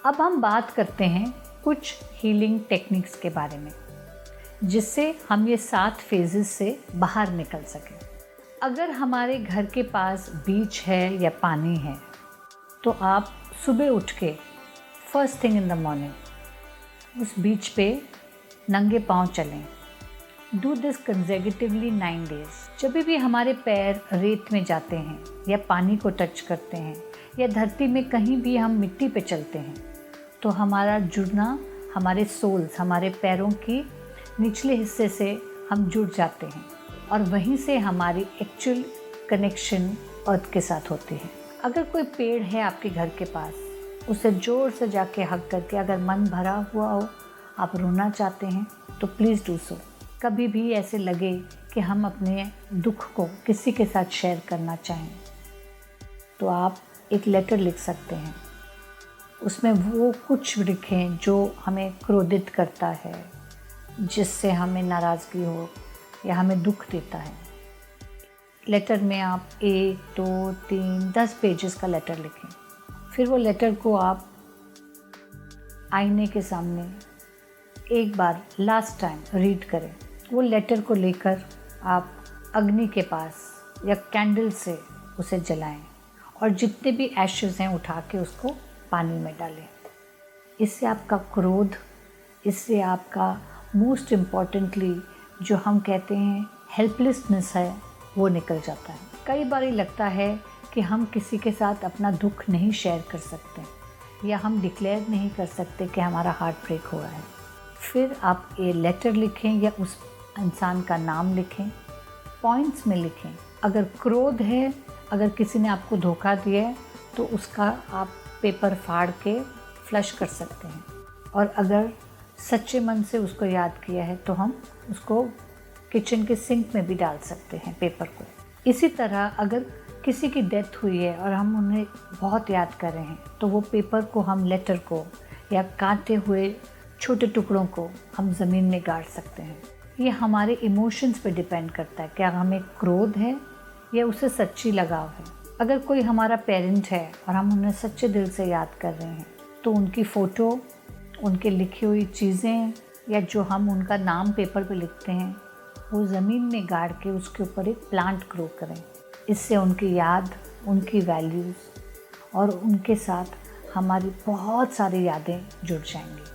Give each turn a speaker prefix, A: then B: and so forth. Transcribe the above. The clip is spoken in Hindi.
A: अब हम बात करते हैं कुछ हीलिंग टेक्निक्स के बारे में, जिससे हम ये 7 फेजेस से बाहर निकल सकें। अगर हमारे घर के पास बीच है या पानी है, तो आप सुबह उठ के first thing in the morning उस बीच पे नंगे पाँव चलें। Do this consecutively 9 days. जब भी हमारे पैर रेत में जाते हैं या पानी को टच करते हैं या धरती में कहीं भी हम मिट्टी पे चलते हैं, तो हमारा जुड़ना, हमारे सोल्स, हमारे पैरों की निचले हिस्से से हम जुड़ जाते हैं और वहीं से हमारी एक्चुअल कनेक्शन अर्थ के साथ होती है। अगर कोई पेड़ है आपके घर के पास, उसे ज़ोर से जाके हग करके, अगर मन भरा हुआ हो, आप रोना चाहते हैं, तो प्लीज़ डू सो। कभी भी ऐसे लगे कि हम अपने दुख को किसी के साथ शेयर करना चाहें, तो आप एक लेटर लिख सकते हैं। उसमें वो कुछ लिखें जो हमें क्रोधित करता है, जिससे हमें नाराज़गी हो या हमें दुख देता है। लेटर में आप 1, 2, 3, 10 पेजेस का लेटर लिखें। फिर वो लेटर को आप आईने के सामने एक बार लास्ट टाइम रीड करें। वो लेटर को लेकर आप अग्नि के पास या कैंडल से उसे जलाएं और जितने भी एशेज़ हैं उठा के उसको पानी में डालें। इससे आपका क्रोध, इससे आपका मोस्ट इम्पॉर्टेंटली जो हम कहते हैं हेल्पलेसनेस है, वो निकल जाता है। कई बार ये लगता है कि हम किसी के साथ अपना दुख नहीं शेयर कर सकते या हम डिक्लेयर नहीं कर सकते कि हमारा हार्ट ब्रेक हुआ है। फिर आप ये लेटर लिखें या उस इंसान का नाम लिखें, पॉइंट्स में लिखें। अगर क्रोध है, अगर किसी ने आपको धोखा दिया है, तो उसका आप पेपर फाड़ के फ्लश कर सकते हैं। और अगर सच्चे मन से उसको याद किया है, तो हम उसको किचन के सिंक में भी डाल सकते हैं पेपर को। इसी तरह अगर किसी की डेथ हुई है और हम उन्हें बहुत याद कर रहे हैं, तो वो पेपर को, हम लेटर को या काटे हुए छोटे टुकड़ों को हम ज़मीन में गाड़ सकते हैं। ये हमारे इमोशंस पे डिपेंड करता है, क्या हमें क्रोध है या उसे सच्ची लगाव है। अगर कोई हमारा पेरेंट है और हम उन्हें सच्चे दिल से याद कर रहे हैं, तो उनकी फ़ोटो, उनके लिखी हुई चीज़ें या जो हम उनका नाम पेपर पे लिखते हैं, वो ज़मीन में गाड़ के उसके ऊपर एक प्लांट ग्रो करें। इससे उनकी याद, उनकी वैल्यूज़ और उनके साथ हमारी बहुत सारी यादें जुड़ जाएंगी।